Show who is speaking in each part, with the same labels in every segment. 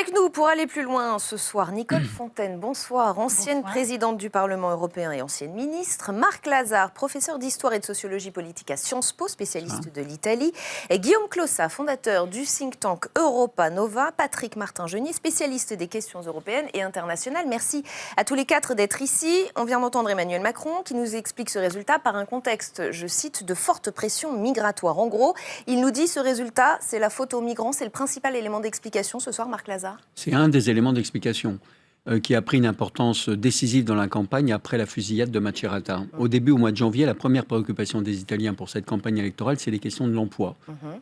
Speaker 1: Avec nous, pour aller plus loin ce soir, Nicole Fontaine, bonsoir, ancienne présidente du Parlement européen et ancienne ministre. Marc Lazare, professeur d'histoire et de sociologie politique à Sciences Po, spécialiste de l'Italie. Et Guillaume Clossat, fondateur du think tank Europa Nova. Patrick Martin-Genier, spécialiste des questions européennes et internationales. Merci à tous les quatre d'être ici. On vient d'entendre Emmanuel Macron qui nous explique ce résultat par un contexte, je cite, de forte pression migratoire. En gros, il nous dit ce résultat, c'est la faute aux migrants, c'est le principal élément d'explication ce soir, Marc Lazare.
Speaker 2: C'est un des éléments d'explication qui a pris une importance décisive dans la campagne après la fusillade de Macerata. Au début, au mois de janvier, la première préoccupation des Italiens pour cette campagne électorale, c'est les questions de l'emploi.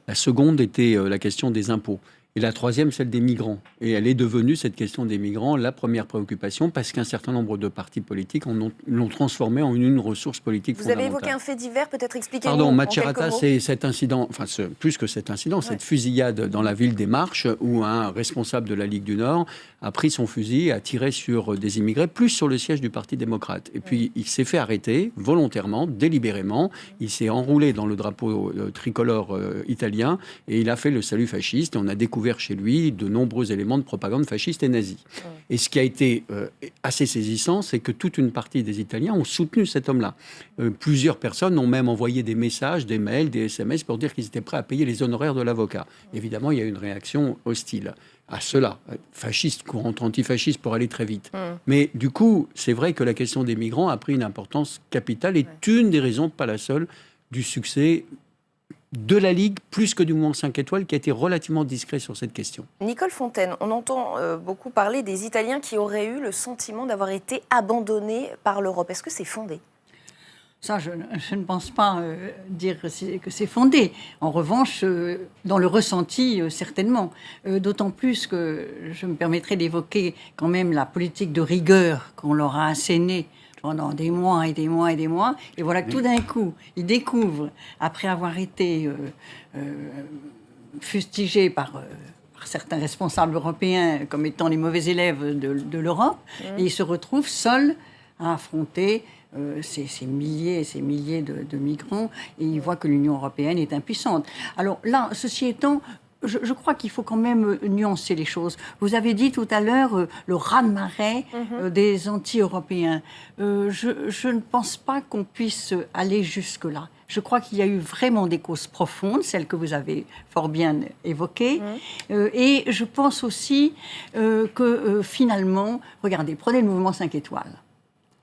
Speaker 2: La seconde était la question des impôts. Et la troisième, celle des migrants. Et elle est devenue, cette question des migrants, la première préoccupation parce qu'un certain nombre de partis politiques l'ont transformée en une ressource politique fondamentale.
Speaker 1: Vous avez évoqué un fait divers, peut-être expliquez-nous.
Speaker 2: Pardon, Macerata, c'est cet incident, enfin plus que cet incident, cette fusillade dans la ville des Marches où un responsable de la Ligue du Nord a pris son fusil et a tiré sur des immigrés, plus sur le siège du Parti démocrate. Et puis il s'est fait arrêter volontairement, délibérément. Il s'est enroulé dans le drapeau tricolore italien et il a fait le salut fasciste. Et on a découvert chez lui de nombreux éléments de propagande fasciste et nazie. Et ce qui a été assez saisissant, c'est que toute une partie des Italiens ont soutenu cet homme-là. Plusieurs personnes ont même envoyé des messages, des mails, des SMS pour dire qu'ils étaient prêts à payer les honoraires de l'avocat. Évidemment, il y a eu une réaction hostile à cela, fasciste, courant antifasciste pour aller très vite. Mais du coup, c'est vrai que la question des migrants a pris une importance capitale et est une des raisons, pas la seule, du succès de la Ligue, plus que du mouvement 5 étoiles, qui a été relativement discret sur cette question.
Speaker 1: Nicole Fontaine, on entend beaucoup parler des Italiens qui auraient eu le sentiment d'avoir été abandonnés par l'Europe. Est-ce que c'est fondé ?
Speaker 3: Ça, je ne pense pas dire que c'est fondé. En revanche, dans le ressenti, certainement. D'autant plus que je me permettrai d'évoquer quand même la politique de rigueur qu'on leur a assénée pendant des mois et des mois et des mois. Et voilà que tout d'un coup, ils découvrent, après avoir été fustigés par certains responsables européens comme étant les mauvais élèves de l'Europe, et ils se retrouvent seuls à affronter ces milliers et ces milliers de migrants, et ils voient que l'Union européenne est impuissante. Alors là, ceci étant, je crois qu'il faut quand même nuancer les choses. Vous avez dit tout à l'heure le raz-de-marée des anti-européens. Je ne pense pas qu'on puisse aller jusque-là. Je crois qu'il y a eu vraiment des causes profondes, celles que vous avez fort bien évoquées. Et je pense aussi que finalement, regardez, prenez le mouvement 5 étoiles.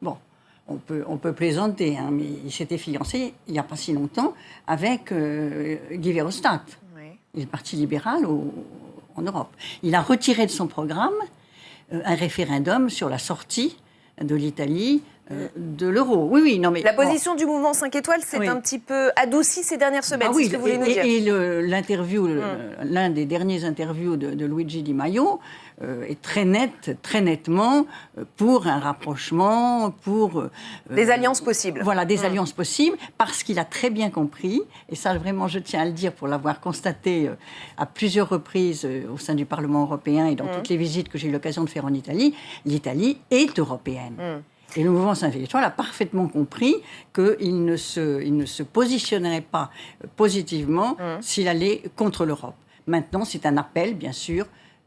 Speaker 3: Bon, on peut plaisanter, hein, mais il s'était fiancé il n'y a pas si longtemps avec Guy Verhofstadt. Il est parti libéral en Europe. Il a retiré de son programme un référendum sur la sortie de l'Italie de l'euro. Oui, non mais...
Speaker 1: La position du mouvement 5 étoiles s'est un petit peu adoucie ces dernières semaines, c'est ce que vous voulez nous dire.
Speaker 3: Et l'un des derniers interviews de Luigi Di Maio est très nettement pour un rapprochement, pour...
Speaker 1: des alliances possibles.
Speaker 3: Voilà, des alliances possibles, parce qu'il a très bien compris, et ça vraiment je tiens à le dire pour l'avoir constaté à plusieurs reprises au sein du Parlement européen et dans toutes les visites que j'ai eu l'occasion de faire en Italie, l'Italie est européenne. Et le mouvement 5 étoiles a parfaitement compris qu'il ne se positionnerait pas positivement s'il allait contre l'Europe. Maintenant, c'est un appel, bien sûr,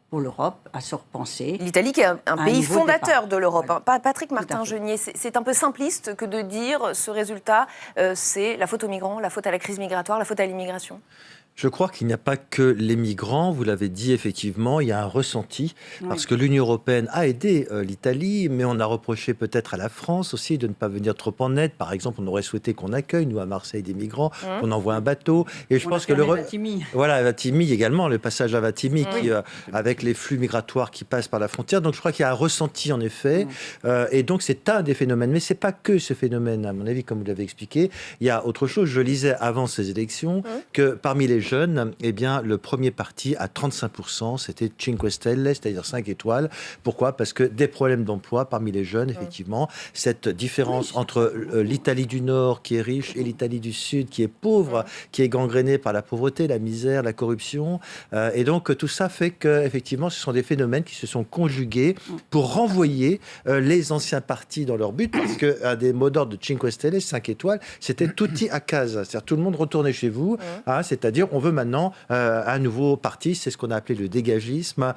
Speaker 3: pour l'Europe à se repenser.
Speaker 1: L'Italie qui est un pays fondateur de l'Europe. Voilà. Patrick Martin-Genier, c'est un peu simpliste que de dire ce résultat, c'est la faute aux migrants, la faute à la crise migratoire, la faute à l'immigration.
Speaker 4: Je crois qu'il n'y a pas que les migrants, vous l'avez dit effectivement, il y a un ressenti, parce que l'Union européenne a aidé l'Italie, mais on a reproché peut-être à la France aussi de ne pas venir trop en aide. Par exemple, on aurait souhaité qu'on accueille, nous à Marseille, des migrants, qu'on envoie un bateau. Et je pense que voilà, Vatimi également, le passage à Vatimi, qui, avec les flux migratoires qui passent par la frontière. Donc je crois qu'il y a un ressenti en effet, et donc c'est un des phénomènes. Mais c'est pas que ce phénomène, à mon avis, comme vous l'avez expliqué. Il y a autre chose. Je lisais avant ces élections que parmi les jeunes, eh bien, le premier parti à 35%, c'était Cinque Stelle, c'est-à-dire 5 étoiles. Pourquoi ? Parce que des problèmes d'emploi parmi les jeunes, effectivement. Cette différence entre l'Italie du Nord, qui est riche, et l'Italie du Sud, qui est pauvre, qui est gangrénée par la pauvreté, la misère, la corruption. Et donc, tout ça fait que, effectivement, ce sont des phénomènes qui se sont conjugués pour renvoyer les anciens partis dans leur but. Parce qu'un des mots d'ordre de Cinque Stelle, 5 étoiles, c'était tutti a casa. C'est-à-dire tout le monde retournait chez vous. Hein, c'est-à-dire, on veut maintenant un nouveau parti, c'est ce qu'on a appelé le dégagisme,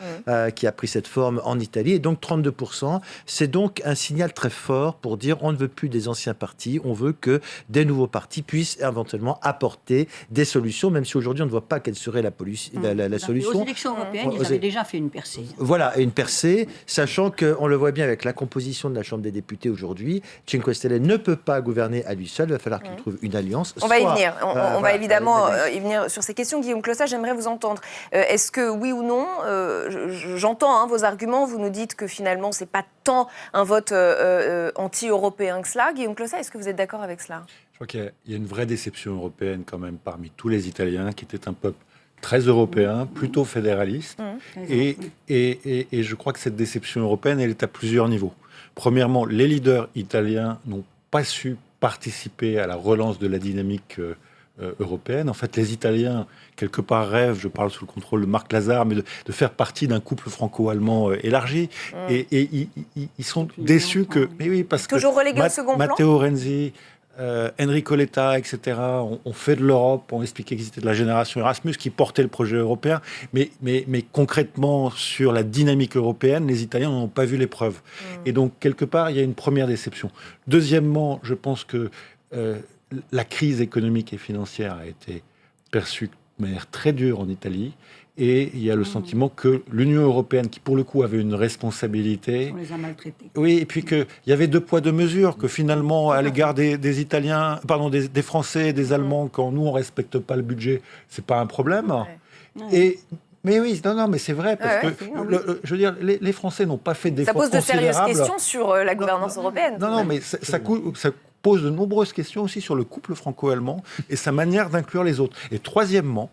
Speaker 4: qui a pris cette forme en Italie. Et donc 32%, c'est donc un signal très fort pour dire on ne veut plus des anciens partis, on veut que des nouveaux partis puissent éventuellement apporter des solutions, même si aujourd'hui on ne voit pas quelle serait la solution.
Speaker 3: Aux élections européennes, ils avaient déjà fait une percée.
Speaker 4: Voilà, une percée, sachant qu'on le voit bien avec la composition de la Chambre des députés aujourd'hui, Cinque Stelle ne peut pas gouverner à lui seul, il va falloir qu'il trouve une alliance.
Speaker 1: On va y venir, on va évidemment y venir sur ces questions. Guillaume Clossat, j'aimerais vous entendre. Est-ce que oui ou non, j'entends vos arguments, vous nous dites que finalement c'est pas tant un vote anti-européen que cela. Guillaume Clossat, est-ce que vous êtes d'accord avec cela ?
Speaker 5: Je crois qu'il y a une vraie déception européenne quand même parmi tous les Italiens, qui étaient un peuple très européen, plutôt fédéraliste. Et je crois que cette déception européenne, elle est à plusieurs niveaux. Premièrement, les leaders italiens n'ont pas su participer à la relance de la dynamique européenne. En fait, les Italiens, quelque part, rêvent, je parle sous le contrôle de Marc Lazare, mais de faire partie d'un couple franco-allemand élargi. Et ils sont déçus que... Mais oui, parce
Speaker 1: toujours
Speaker 5: que
Speaker 1: relégué au second plan.
Speaker 5: Matteo Renzi, Enrico Letta, etc., ont fait de l'Europe, ont expliqué qu'ils étaient de la génération Erasmus, qui portait le projet européen, mais concrètement, sur la dynamique européenne, les Italiens n'en ont pas vu les preuves. Et donc, quelque part, il y a une première déception. Deuxièmement, je pense que la crise économique et financière a été perçue de manière très dure en Italie, et il y a le sentiment que l'Union européenne, qui pour le coup avait une responsabilité...
Speaker 3: On les a maltraités.
Speaker 5: Oui, et puis qu'il y avait 2 poids 2 mesures, que finalement, à l'égard des Italiens, pardon, des Français et des Allemands, quand nous, on ne respecte pas le budget, c'est pas un problème. Ouais. Mais oui, non, mais c'est vrai, parce que, je veux dire, les Français n'ont pas fait d'efforts considérables.
Speaker 1: Ça pose de sérieuses questions sur la gouvernance européenne.
Speaker 5: Non, mais ça pose de nombreuses questions aussi sur le couple franco-allemand et sa manière d'inclure les autres. Et troisièmement,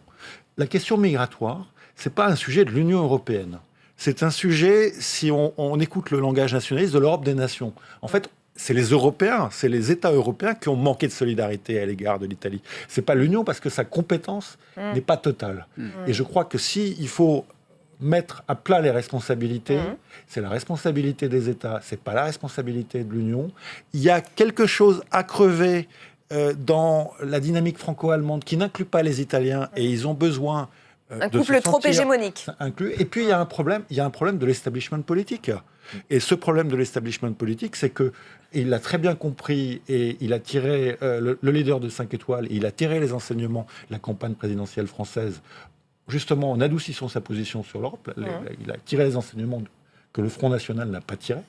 Speaker 5: la question migratoire, c'est pas un sujet de l'Union européenne. C'est un sujet, si on écoute le langage nationaliste, de l'Europe des nations. En fait, c'est les Européens, c'est les États européens qui ont manqué de solidarité à l'égard de l'Italie. C'est pas l'Union parce que sa compétence n'est pas totale. Et je crois que il faut mettre à plat les responsabilités, c'est la responsabilité des États, c'est pas la responsabilité de l'Union. Il y a quelque chose à crever dans la dynamique franco-allemande qui n'inclut pas les Italiens et ils ont besoin
Speaker 1: un couple trop hégémonique.
Speaker 5: Et puis il y a un problème de l'establishment politique. Et ce problème de l'establishment politique, c'est que il l'a très bien compris et il a tiré le leader de 5 étoiles, il a tiré les enseignements de la campagne présidentielle française, justement en adoucissant sa position sur l'Europe. Il a tiré les enseignements que le Front National n'a pas tirés.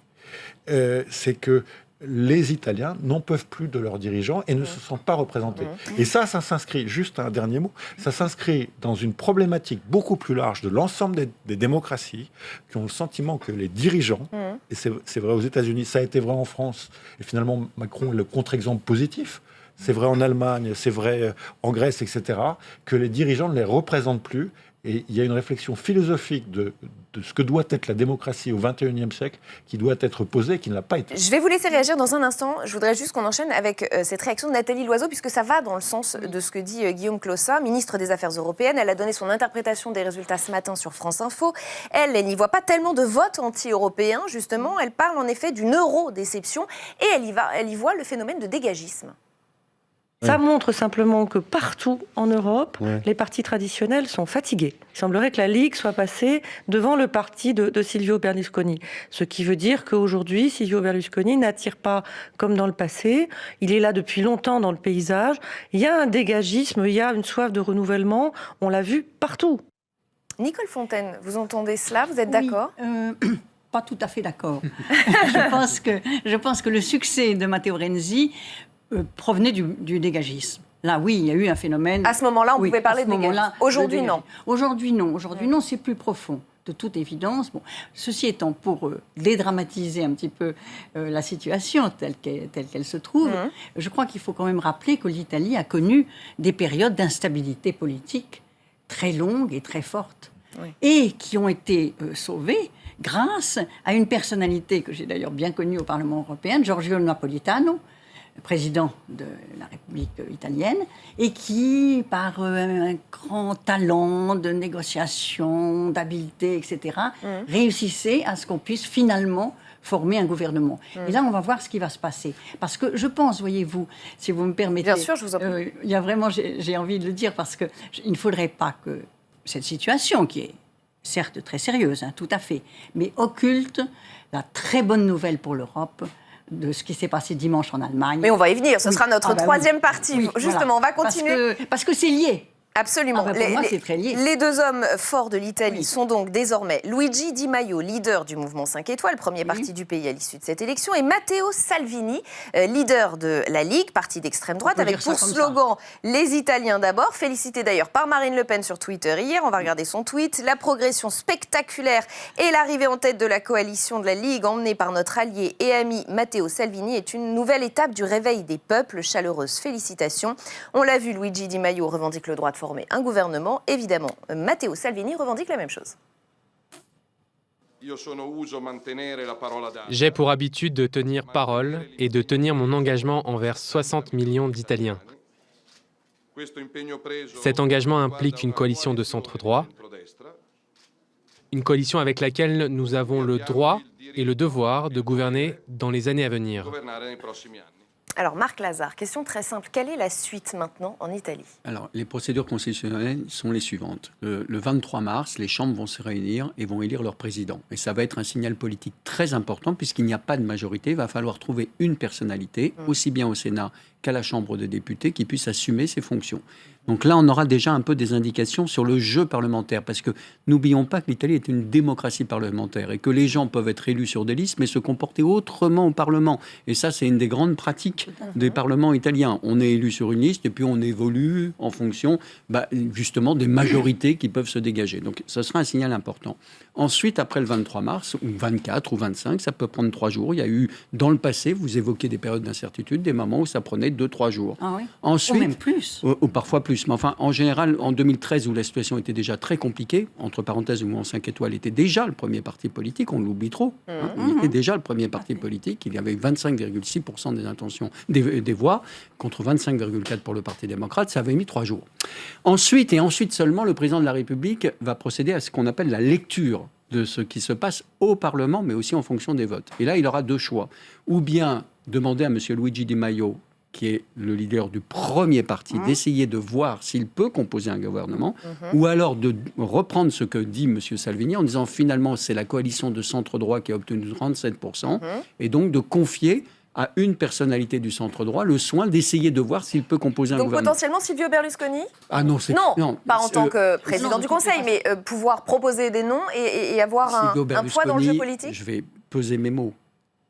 Speaker 5: C'est que les Italiens n'en peuvent plus de leurs dirigeants et ne se sentent pas représentés. Et ça s'inscrit, juste un dernier mot, ça s'inscrit dans une problématique beaucoup plus large de l'ensemble des démocraties qui ont le sentiment que les dirigeants, et c'est vrai aux États-Unis, ça a été vrai en France, et finalement Macron est le contre-exemple positif, c'est vrai en Allemagne, c'est vrai en Grèce, etc., que les dirigeants ne les représentent plus. Et il y a une réflexion philosophique de ce que doit être la démocratie au XXIe siècle qui doit être posée et qui ne l'a pas été.
Speaker 1: Je vais vous laisser réagir dans un instant. Je voudrais juste qu'on enchaîne avec cette réaction de Nathalie Loiseau, puisque ça va dans le sens de ce que dit Guillaume Clossat, ministre des Affaires européennes. Elle a donné son interprétation des résultats ce matin sur France Info. Elle n'y voit pas tellement de vote anti-européen, justement. Elle parle en effet d'une euro-déception et elle y voit le phénomène de dégagisme.
Speaker 6: Ça montre simplement que partout en Europe, les partis traditionnels sont fatigués. Il semblerait que la Ligue soit passée devant le parti de Silvio Berlusconi. Ce qui veut dire qu'aujourd'hui, Silvio Berlusconi n'attire pas comme dans le passé. Il est là depuis longtemps dans le paysage. Il y a un dégagisme, il y a une soif de renouvellement. On l'a vu partout.
Speaker 1: Nicole Fontaine, vous entendez cela? Vous êtes d'accord?
Speaker 3: Pas tout à fait d'accord. je pense que le succès de Matteo Renzi provenait du dégagisme. Là, oui, il y a eu un phénomène...
Speaker 1: À ce moment-là, on pouvait parler de dégagisme. Aujourd'hui, non.
Speaker 3: Aujourd'hui, non. Aujourd'hui, non, c'est plus profond, de toute évidence. Bon, ceci étant, pour dédramatiser un petit peu la situation telle qu'elle se trouve, je crois qu'il faut quand même rappeler que l'Italie a connu des périodes d'instabilité politique très longues et très fortes, et qui ont été sauvées grâce à une personnalité que j'ai d'ailleurs bien connue au Parlement européen, Giorgio Napolitano, président de la République italienne, et qui, par un grand talent de négociation, d'habileté, etc., réussissait à ce qu'on puisse finalement former un gouvernement. Et là, on va voir ce qui va se passer. Parce que je pense, voyez-vous, si vous me permettez...
Speaker 1: Bien sûr, je vous en prie.
Speaker 3: Il y a vraiment, j'ai envie de le dire, parce qu'il ne faudrait pas que cette situation, qui est certes très sérieuse, tout à fait, mais occulte la très bonne nouvelle pour l'Europe de ce qui s'est passé dimanche en Allemagne.
Speaker 1: Mais on va y venir, ce sera notre troisième partie.
Speaker 3: Oui,
Speaker 1: Justement,
Speaker 3: voilà.
Speaker 1: On va continuer.
Speaker 3: Parce que c'est lié.
Speaker 1: Absolument.
Speaker 3: Pour moi, c'est très lié.
Speaker 1: Les deux hommes forts de l'Italie sont donc désormais Luigi Di Maio, leader du mouvement 5 étoiles, premier parti du pays à l'issue de cette élection, et Matteo Salvini, leader de la Ligue, parti d'extrême droite, avec pour slogan « Les Italiens d'abord », félicité d'ailleurs par Marine Le Pen sur Twitter hier. On va regarder son tweet. La progression spectaculaire et l'arrivée en tête de la coalition de la Ligue, emmenée par notre allié et ami Matteo Salvini, est une nouvelle étape du réveil des peuples. Chaleureuse félicitations. On l'a vu, Luigi Di Maio revendique le droit de former un gouvernement. Évidemment, Matteo Salvini revendique la même chose.
Speaker 7: J'ai pour habitude de tenir parole et de tenir mon engagement envers 60 millions d'Italiens. Cet engagement implique une coalition de centre-droit, une coalition avec laquelle nous avons le droit et le devoir de gouverner dans les années à venir.
Speaker 1: Alors, Marc Lazare, question très simple. Quelle est la suite maintenant en Italie ?
Speaker 2: Alors, les procédures constitutionnelles sont les suivantes. Le 23 mars, les chambres vont se réunir et vont élire leur président. Et ça va être un signal politique très important puisqu'il n'y a pas de majorité. Il va falloir trouver une personnalité, aussi bien au Sénat qu'à la Chambre des députés, qui puisse assumer ses fonctions. Donc là, on aura déjà un peu des indications sur le jeu parlementaire, parce que n'oublions pas que l'Italie est une démocratie parlementaire et que les gens peuvent être élus sur des listes, mais se comporter autrement au Parlement. Et ça, c'est une des grandes pratiques des parlements italiens. On est élu sur une liste et puis on évolue en fonction justement des majorités qui peuvent se dégager. Donc ça sera un signal important. Ensuite, après le 23 mars, ou 24 ou 25, ça peut prendre 3 jours. Il y a eu, dans le passé, vous évoquez des périodes d'incertitude, des moments où ça prenait 2-3 jours.
Speaker 3: Ah oui.
Speaker 2: Ensuite,
Speaker 3: ou même plus.
Speaker 2: Ou parfois plus. Mais enfin, en général, en 2013, où la situation était déjà très compliquée, entre parenthèses, le mouvement 5 étoiles était déjà le premier parti politique, on l'oublie trop. Il était déjà le premier parti politique. Il y avait 25,6% des intentions, des voix, contre 25,4% pour le Parti démocrate. Ça avait mis 3 jours. Ensuite, et ensuite seulement, le président de la République va procéder à ce qu'on appelle la lecture de ce qui se passe au Parlement, mais aussi en fonction des votes. Et là, il aura 2 choix. Ou bien demander à M. Luigi Di Maio, qui est le leader du premier parti, d'essayer de voir s'il peut composer un gouvernement, ou alors de reprendre ce que dit M. Salvini en disant finalement c'est la coalition de centre-droit qui a obtenu 37%, et donc de confier à une personnalité du centre-droit le soin d'essayer de voir s'il peut composer un gouvernement.
Speaker 1: Donc potentiellement Silvio Berlusconi ?
Speaker 2: Ah non,
Speaker 1: non, pas en tant que président du Conseil, mais pouvoir proposer des noms et avoir un poids dans le jeu politique ?
Speaker 2: Je vais peser mes mots,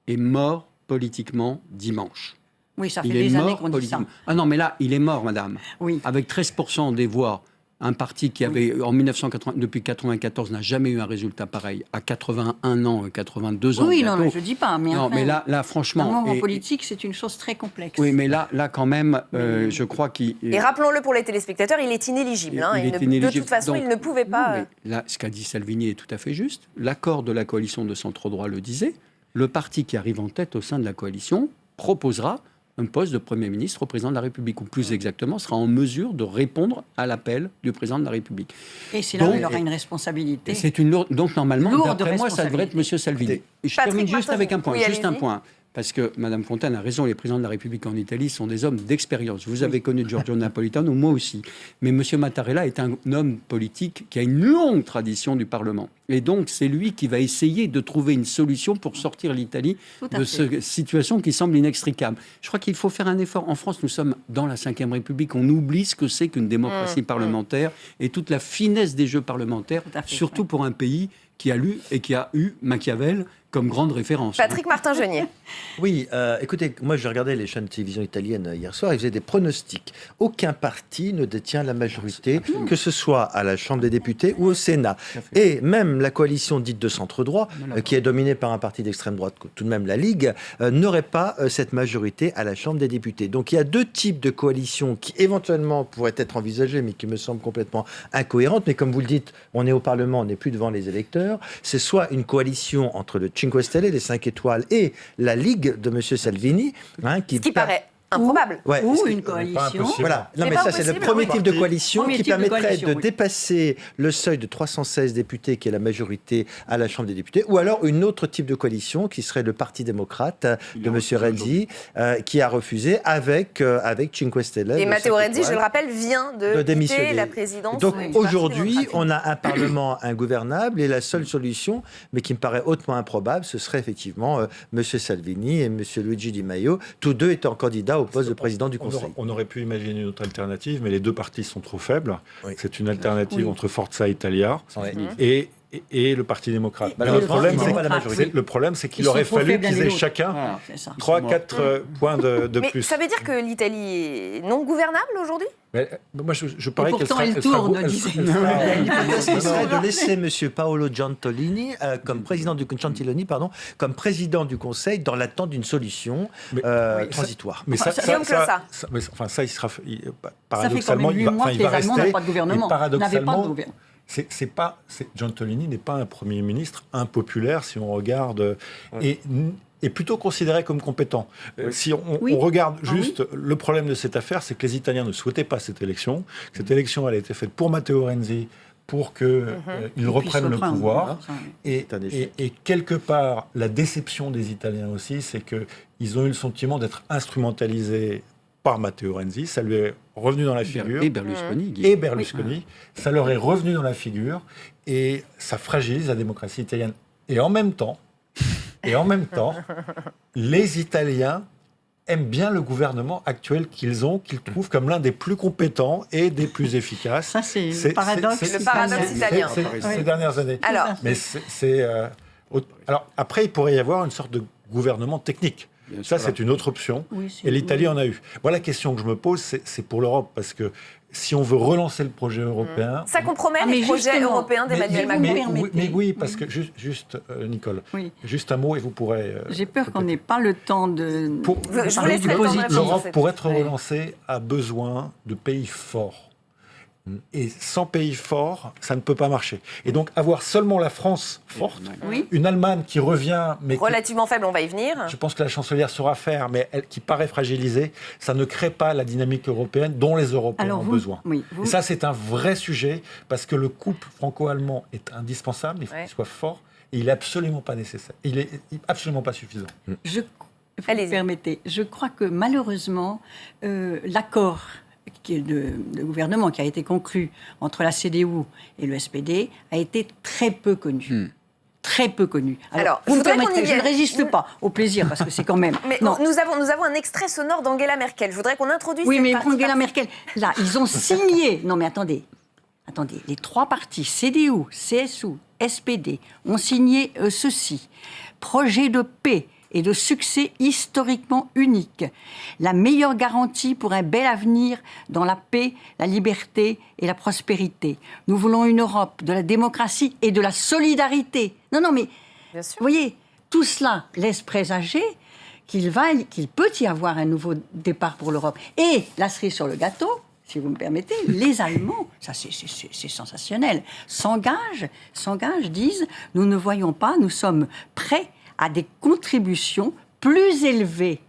Speaker 2: est mort politiquement dimanche.
Speaker 3: Oui, ça fait des années qu'on dit ça.
Speaker 2: Ah non, mais là, il est mort, madame.
Speaker 3: Oui.
Speaker 2: Avec 13% des voix, un parti qui avait, depuis 1994, n'a jamais eu un résultat pareil, à 81 ans, 82 ans.
Speaker 3: Oui,
Speaker 2: bientôt.
Speaker 3: non, je ne dis pas. Mais
Speaker 2: non,
Speaker 3: enfin,
Speaker 2: mais là franchement...
Speaker 3: La mort en politique, c'est une chose très complexe.
Speaker 2: Oui, mais là quand même, je crois qu'il...
Speaker 1: Et rappelons-le pour les téléspectateurs, il est inéligible. De toute façon, il ne pouvait pas...
Speaker 2: Non, mais là, ce qu'a dit Salvini est tout à fait juste. L'accord de la coalition de centre-droit le disait. Le parti qui arrive en tête au sein de la coalition proposera un poste de Premier ministre au président de la République, ou plus exactement, sera en mesure de répondre à l'appel du président de la République.
Speaker 3: Et c'est là où il aura une responsabilité.
Speaker 2: C'est une lourde, donc normalement, d'après moi, ça devrait être M. Salvini. Et je termine juste avec un point, un point. Parce que Mme Fontaine a raison, les présidents de la République en Italie sont des hommes d'expérience. Vous avez connu Giorgio Napolitano, moi aussi. Mais M. Mattarella est un homme politique qui a une longue tradition du Parlement. Et donc, c'est lui qui va essayer de trouver une solution pour sortir l'Italie de cette situation qui semble inextricable. Je crois qu'il faut faire un effort. En France, nous sommes dans la Ve République. On oublie ce que c'est qu'une démocratie parlementaire et toute la finesse des jeux parlementaires, surtout pour un pays qui a lu et qui a eu Machiavel comme grande référence.
Speaker 1: Patrick Martin-Genier.
Speaker 4: Oui, écoutez, moi j'ai regardé les chaînes de télévision italiennes hier soir, ils faisaient des pronostics. Aucun parti ne détient la majorité, que ce soit à la Chambre des députés ou au Sénat. Et même la coalition dite de centre-droit, qui est dominée par un parti d'extrême droite, tout de même la Ligue, n'aurait pas cette majorité à la Chambre des députés. Donc il y a 2 types de coalitions qui éventuellement pourraient être envisagées, mais qui me semblent complètement incohérentes. Mais comme vous le dites, on est au Parlement, on n'est plus devant les électeurs. C'est soit une coalition entre le 5 Stelle, les 5 étoiles, et la Ligue de M. Salvini,
Speaker 1: qui paraît improbable.
Speaker 4: Ouais,
Speaker 3: Ou
Speaker 4: ce qui-
Speaker 3: une coalition.
Speaker 4: Voilà, non,
Speaker 1: C'est
Speaker 4: mais
Speaker 1: pas
Speaker 4: ça c'est le
Speaker 1: impossible,
Speaker 4: premier
Speaker 1: oui.
Speaker 4: type de coalition
Speaker 3: Premier
Speaker 4: qui
Speaker 3: type de
Speaker 4: permettrait
Speaker 3: coalition,
Speaker 4: de
Speaker 3: oui.
Speaker 4: dépasser le seuil de 316 députés qui est la majorité à la Chambre des députés, ou alors une autre type de coalition qui serait le Parti démocrate de M. Renzi, qui a refusé avec Cinque Stelle.
Speaker 1: Et
Speaker 4: le
Speaker 1: Matteo
Speaker 4: 5
Speaker 1: Renzi, je
Speaker 4: étoiles,
Speaker 1: le rappelle, vient de quitter
Speaker 4: démissionner.
Speaker 1: la présidence.
Speaker 4: Donc
Speaker 1: du Parti
Speaker 4: aujourd'hui,
Speaker 1: démocrate.
Speaker 4: on a un Parlement ingouvernable et la seule solution, mais qui me paraît hautement improbable, ce serait effectivement M. Salvini et M. Luigi Di Maio, tous deux étant candidats au poste de président du Conseil.
Speaker 5: On aurait pu imaginer une autre alternative, mais les deux partis sont trop faibles.
Speaker 4: Oui.
Speaker 5: C'est une alternative
Speaker 3: Oui.
Speaker 5: entre Forza Italia
Speaker 4: Ouais.
Speaker 5: et le Parti démocrate.
Speaker 4: Malheureusement,
Speaker 5: le
Speaker 4: ils n'ont pas la majorité.
Speaker 5: problème, c'est qu'il
Speaker 3: Ils
Speaker 5: aurait
Speaker 3: sont trop
Speaker 5: fallu
Speaker 3: faibles l'un
Speaker 5: qu'ils
Speaker 3: et
Speaker 5: aient
Speaker 3: l'autre.
Speaker 5: chacun
Speaker 4: Voilà.
Speaker 3: C'est ça.
Speaker 5: 3-4 points de
Speaker 1: Mais
Speaker 5: plus.
Speaker 1: ça veut dire que l'Italie est non gouvernable aujourd'hui?
Speaker 5: Mais, moi, je parie qu'elle
Speaker 3: pourtant,
Speaker 5: sera...
Speaker 3: elle
Speaker 5: elle sera-
Speaker 3: tourne,
Speaker 5: elle-
Speaker 3: disait.
Speaker 5: elle sera-
Speaker 4: L'hypothèse qui serait de laisser M. Paolo Gentiloni comme président du comme président du Conseil dans l'attente d'une solution
Speaker 5: Mais-
Speaker 4: transitoire.
Speaker 5: Mais ça,
Speaker 1: Guillaume Clossat.
Speaker 5: il sera...
Speaker 3: Ça fait quand
Speaker 5: paradoxalement,
Speaker 3: même 8 mois que
Speaker 5: il
Speaker 3: les
Speaker 5: va
Speaker 3: Allemands
Speaker 5: rester.
Speaker 3: n'ont pas de gouvernement.
Speaker 5: Et
Speaker 3: N'avaient pas de
Speaker 5: paradoxalement,
Speaker 3: gouvernement.
Speaker 5: Gentiloni n'est pas un Premier ministre impopulaire si on regarde, et est plutôt considéré comme compétent. Si on
Speaker 3: Oui.
Speaker 5: regarde juste le problème de cette affaire, c'est que les Italiens ne souhaitaient pas cette élection. Cette élection, elle a été faite pour Matteo Renzi, pour qu'il reprenne le pouvoir. Et quelque part, la déception des Italiens aussi, c'est qu'ils ont eu le sentiment d'être instrumentalisés par Matteo Renzi. Ça lui est revenu dans la figure.
Speaker 2: Et Berlusconi.
Speaker 5: Et Berlusconi. Ça leur est revenu dans la figure et ça fragilise la démocratie italienne. Et en même temps, les Italiens aiment bien le gouvernement actuel qu'ils trouvent comme l'un des plus compétents et des plus efficaces.
Speaker 3: Ça, c'est le paradoxe.
Speaker 1: Le paradoxe italien.
Speaker 5: Ces dernières années.
Speaker 1: Alors,
Speaker 5: Mais alors, après, il pourrait y avoir une sorte de gouvernement technique.
Speaker 2: Bien
Speaker 5: Ça,
Speaker 2: sûr.
Speaker 5: c'est une autre option.
Speaker 3: Oui, c'est-
Speaker 5: Et l'Italie en a eu. Voilà la question que je me pose, c'est pour l'Europe. Parce que si on veut relancer le projet européen...
Speaker 1: ça compromet
Speaker 3: Ah,
Speaker 1: les
Speaker 3: mais
Speaker 1: projets
Speaker 3: justement,
Speaker 1: européens d'Emmanuel
Speaker 3: mais-
Speaker 1: Macron.
Speaker 3: permettez.
Speaker 5: mais oui, parce que juste Nicole,
Speaker 3: Oui.
Speaker 5: juste un mot et vous pourrez...
Speaker 3: J'ai peur qu'on n'ait pas le temps de
Speaker 1: Je vous
Speaker 3: parler
Speaker 1: laisserai
Speaker 3: du
Speaker 1: le temps de
Speaker 3: positif.
Speaker 1: répondre.
Speaker 5: L'Europe, pour être
Speaker 3: Ouais.
Speaker 5: relancée, a besoin de pays forts. Et sans pays forts, ça ne peut pas marcher. Et donc, avoir seulement la France forte,
Speaker 3: Oui.
Speaker 5: une Allemagne qui revient, mais qui-
Speaker 1: Relativement faible, on va y venir.
Speaker 5: je pense que la chancelière saura faire, mais qui paraît fragilisée, ça ne crée pas la dynamique européenne dont les Européens
Speaker 3: Alors
Speaker 5: ont
Speaker 3: vous,
Speaker 5: besoin.
Speaker 3: oui,
Speaker 5: Et ça, c'est un vrai sujet, parce que le couple franco-allemand est indispensable, il faut
Speaker 1: Ouais.
Speaker 5: qu'il soit fort, et il n'est absolument pas nécessaire. Il est absolument pas suffisant.
Speaker 3: vous
Speaker 1: Allez-y.
Speaker 3: permettez, je crois que malheureusement, l'accord de gouvernement qui a été conclu entre la CDU et le SPD a été très peu connu. Très peu connu.
Speaker 1: Alors,
Speaker 3: vous
Speaker 1: je
Speaker 3: me
Speaker 1: voudrais qu'on y
Speaker 3: permettrez, je ne
Speaker 1: vienne.
Speaker 3: résiste pas au plaisir, parce que c'est quand même...
Speaker 1: Mais
Speaker 3: Non.
Speaker 1: nous avons un extrait sonore d'Angela Merkel. Je voudrais qu'on introduise
Speaker 3: Oui,
Speaker 1: cette
Speaker 3: mais
Speaker 1: partie.
Speaker 3: Angela Merkel, là, ils ont signé. Non, mais attendez, les trois partis, CDU, CSU, SPD, ont signé ceci. Projet de paix et de succès historiquement unique. La meilleure garantie pour un bel avenir dans la paix, la liberté et la prospérité. Nous voulons une Europe de la démocratie et de la solidarité. Non, mais,
Speaker 1: Bien sûr.
Speaker 3: vous voyez, tout cela laisse présager qu'il peut y avoir un nouveau départ pour l'Europe. Et la cerise sur le gâteau, si vous me permettez, les Allemands, ça c'est sensationnel, s'engagent, disent, nous ne voyons pas, nous sommes prêts à des contributions plus élevées.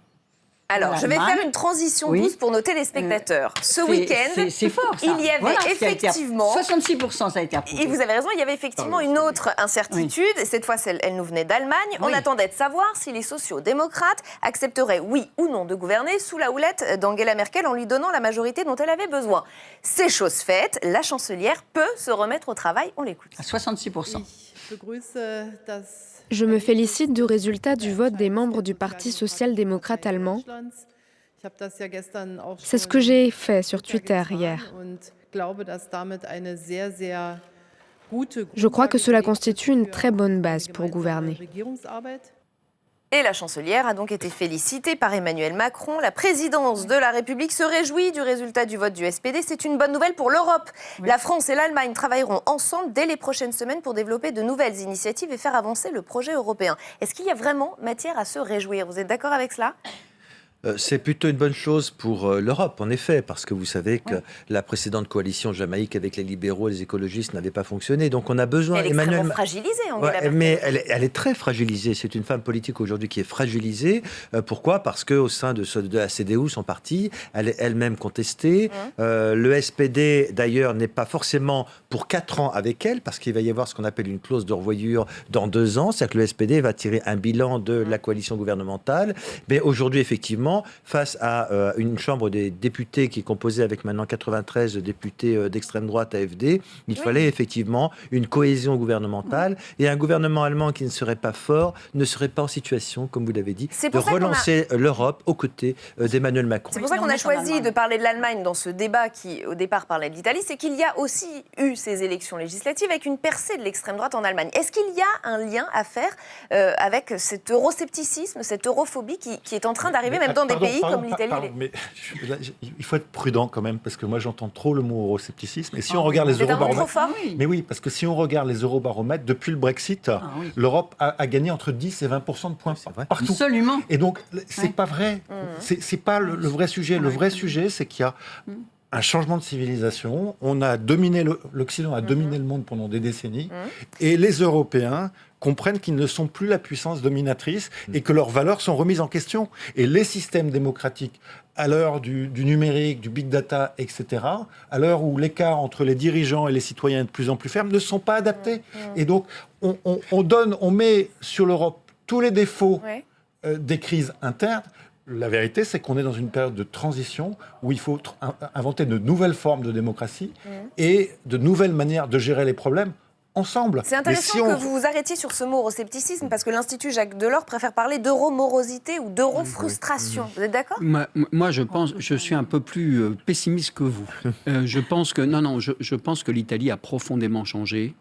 Speaker 1: Alors, je vais
Speaker 3: L'Allemagne.
Speaker 1: faire une transition
Speaker 3: Oui.
Speaker 1: douce pour nos téléspectateurs. Ce
Speaker 3: C'est-
Speaker 1: week-end,
Speaker 3: c'est fort, ça.
Speaker 1: il y avait
Speaker 3: Voilà ce qui a été
Speaker 1: effectivement...
Speaker 3: 66%, ça a été approuvé.
Speaker 1: Et vous avez raison, il y avait effectivement une autre incertitude. Et cette fois, elle nous venait d'Allemagne. On
Speaker 3: Oui.
Speaker 1: attendait de savoir si les sociaux-démocrates accepteraient, oui ou non, de gouverner sous la houlette d'Angela Merkel en lui donnant la majorité dont elle avait besoin. C'est chose faite. La chancelière peut se remettre au travail. On l'écoute.
Speaker 3: À 66%.
Speaker 8: Je me félicite du résultat du vote des membres du Parti social-démocrate allemand. C'est ce que j'ai fait sur Twitter hier. Je crois que cela constitue une très bonne base pour gouverner.
Speaker 1: Et la chancelière a donc été félicitée par Emmanuel Macron. La présidence de la République se réjouit du résultat du vote du SPD. C'est une bonne nouvelle pour l'Europe.
Speaker 3: Oui.
Speaker 1: La France et l'Allemagne travailleront ensemble dès les prochaines semaines pour développer de nouvelles initiatives et faire avancer le projet européen. Est-ce qu'il y a vraiment matière à se réjouir? Vous êtes d'accord avec cela?
Speaker 4: C'est plutôt une bonne chose pour l'Europe, en effet, parce que vous savez que la précédente coalition Jamaïque avec les libéraux et les écologistes n'avait pas fonctionné. Donc on a besoin...
Speaker 1: Elle est extrêmement fragilisée, Angela Merkel.
Speaker 4: Mais elle est très fragilisée. C'est une femme politique aujourd'hui qui est fragilisée. Pourquoi ? Parce qu'au sein de la CDU, son parti, elle est elle-même contestée. Le SPD, d'ailleurs, n'est pas forcément pour 4 ans avec elle, parce qu'il va y avoir ce qu'on appelle une clause de revoyure dans 2 ans. C'est-à-dire que le SPD va tirer un bilan de la coalition gouvernementale. Mais aujourd'hui, effectivement, face à une chambre des députés qui est composée avec maintenant 93 députés d'extrême droite AfD, il fallait effectivement une cohésion gouvernementale. Et un gouvernement allemand qui ne serait pas fort ne serait pas en situation, comme vous l'avez dit, de relancer l'Europe aux côtés d'Emmanuel Macron.
Speaker 1: C'est pour ça qu'on a choisi de parler de l'Allemagne dans ce débat qui, au départ, parlait de l'Italie. C'est qu'il y a aussi eu ces élections législatives avec une percée de l'extrême droite en Allemagne. Est-ce qu'il y a un lien à faire avec cet euroscepticisme, cette europhobie qui est en train d'arriver même dans des pays comme l'Italie?
Speaker 5: Mais il faut être prudent quand même, parce que moi j'entends trop le mot euroscepticisme. Et si on regarde les eurobaromètres... Mais oui, parce que si on regarde les eurobaromètres, depuis le Brexit, l'Europe a gagné entre 10 et 20% de points partout.
Speaker 3: Absolument.
Speaker 5: Et donc, c'est pas vrai. C'est pas le vrai sujet. Le vrai sujet, c'est qu'il y a un changement de civilisation. On a dominé l'Occident a dominé le monde pendant des décennies. Et les Européens comprennent qu'ils ne sont plus la puissance dominatrice et que leurs valeurs sont remises en question. Et les systèmes démocratiques, à l'heure du numérique, du big data, etc., à l'heure où l'écart entre les dirigeants et les citoyens est de plus en plus ferme, ne sont pas adaptés. Et donc, on met sur l'Europe tous les défauts des crises internes. La vérité, c'est qu'on est dans une période de transition où il faut inventer de nouvelles formes de démocratie et de nouvelles manières de gérer les problèmes ensemble.
Speaker 1: C'est intéressant que vous vous arrêtiez sur ce mot euroscepticisme, parce que l'Institut Jacques Delors préfère parler d'euromorosité ou d'eurofrustration. Vous êtes d'accord ?
Speaker 2: Moi, je suis un peu plus pessimiste que vous. Je pense que l'Italie a profondément changé.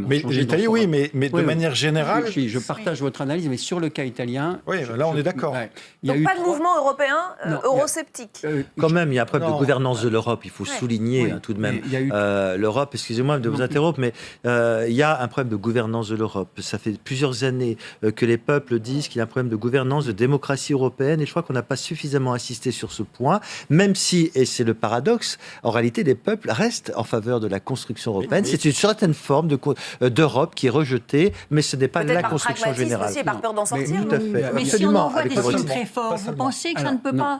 Speaker 5: Mais l'Italie, oui, mais de manière générale...
Speaker 2: Je partage votre analyse, mais sur le cas italien...
Speaker 5: Oui, là, on est d'accord.
Speaker 1: Donc pas de mouvement européen eurosceptique.
Speaker 4: Quand même, il y a un problème de gouvernance de l'Europe, il faut souligner tout de même. L'Europe, excusez-moi de vous interrompre, mais il y a un problème de gouvernance de l'Europe. Ça fait plusieurs années que les peuples disent qu'il y a un problème de gouvernance, de démocratie européenne, et je crois qu'on n'a pas suffisamment insisté sur ce point, même si, et c'est le paradoxe, en réalité, les peuples restent en faveur de la construction européenne. C'est une certaine forme d'Europe qui est rejetée, mais ce n'est pas la construction générale.
Speaker 1: Aussi, et par peur d'en sortir.
Speaker 4: Tout à fait.
Speaker 3: Mais si on envoie des signes très forts, vous pensez que ça ne peut pas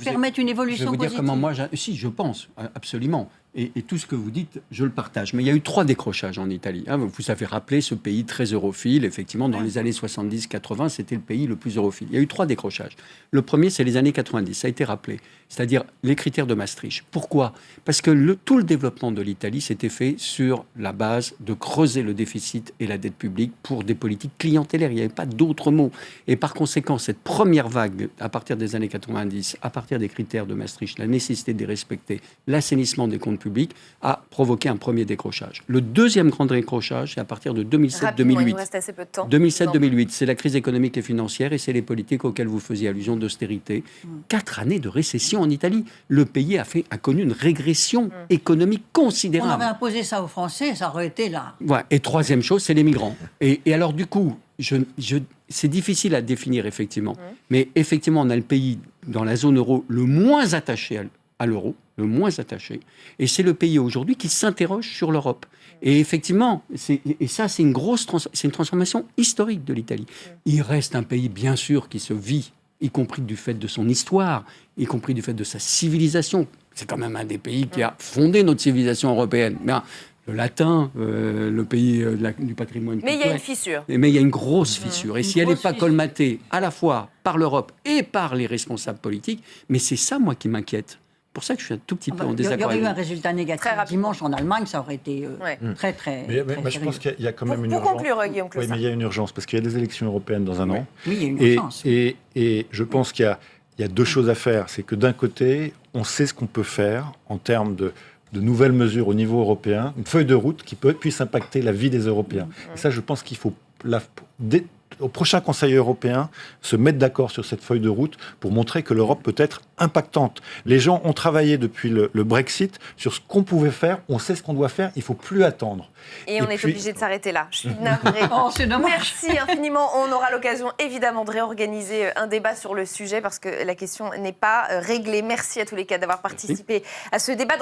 Speaker 3: permettre une évolution positive ?
Speaker 2: Je vais vous dire comment si, je pense, absolument. Et tout ce que vous dites, je le partage. Mais il y a eu 3 décrochages en Italie. Vous avez rappelé ce pays très europhile. Effectivement, dans les années 70-80, c'était le pays le plus europhile. Il y a eu 3 décrochages. Le premier, c'est les années 90. Ça a été rappelé. C'est-à-dire les critères de Maastricht. Pourquoi ? Parce que tout le développement de l'Italie s'était fait sur la base de creuser le déficit et la dette publique pour des politiques clientélaires. Il n'y avait pas d'autre mot. Et par conséquent, cette première vague, à partir des années 90, à partir des critères de Maastricht, la nécessité de les respecter, l'assainissement des comptes publics, a provoqué un premier décrochage. Le deuxième grand décrochage, c'est à partir de 2007-2008.
Speaker 1: Il nous reste assez peu de temps.
Speaker 2: 2007-2008, c'est la crise économique et financière et c'est les politiques auxquelles vous faisiez allusion d'austérité. 4 années de récession en Italie. Le pays a connu une régression économique considérable.
Speaker 3: On avait imposé ça aux Français, ça aurait été là.
Speaker 2: Ouais. Et troisième chose, c'est les migrants. Et alors du coup, c'est difficile à définir effectivement. Mais effectivement, on a le pays dans la zone euro le moins attaché à l'euro, le moins attaché. Et c'est le pays aujourd'hui qui s'interroge sur l'Europe. Et effectivement, c'est une transformation historique de l'Italie. Il reste un pays, bien sûr, qui se vit, y compris du fait de son histoire, y compris du fait de sa civilisation. C'est quand même un des pays qui a fondé notre civilisation européenne. Le latin, le pays du patrimoine culturel.
Speaker 1: Mais il y a une fissure.
Speaker 2: Mais il y a une grosse fissure. Et si elle n'est pas colmatée à la fois par l'Europe et par les responsables politiques, mais c'est ça, moi, qui m'inquiète. C'est pour ça que je suis un tout petit peu en désaccord.
Speaker 3: Il y aurait eu un résultat négatif dimanche en Allemagne, ça aurait été très, très...
Speaker 5: Mais je pense qu'il y a quand même une urgence.
Speaker 1: Pour conclure, Guillaume Clossard.
Speaker 5: Oui, mais il y a une urgence, parce qu'il y a des élections européennes dans un an.
Speaker 3: Oui, il y a une urgence.
Speaker 5: Et je pense qu'il y a 2 choses à faire. C'est que d'un côté, on sait ce qu'on peut faire en termes de nouvelles mesures au niveau européen, une feuille de route qui puisse impacter la vie des Européens. Et ça, je pense qu'il faut au prochain Conseil européen, se mettre d'accord sur cette feuille de route pour montrer que l'Europe peut être impactante. Les gens ont travaillé depuis le Brexit sur ce qu'on pouvait faire, on sait ce qu'on doit faire, il ne faut plus attendre.
Speaker 1: Et on est obligé de s'arrêter là. Je suis navrée.
Speaker 3: Oh, c'est dommage.
Speaker 1: Merci infiniment. On aura l'occasion évidemment de réorganiser un débat sur le sujet parce que la question n'est pas réglée. Merci à tous les quatre d'avoir participé à ce débat.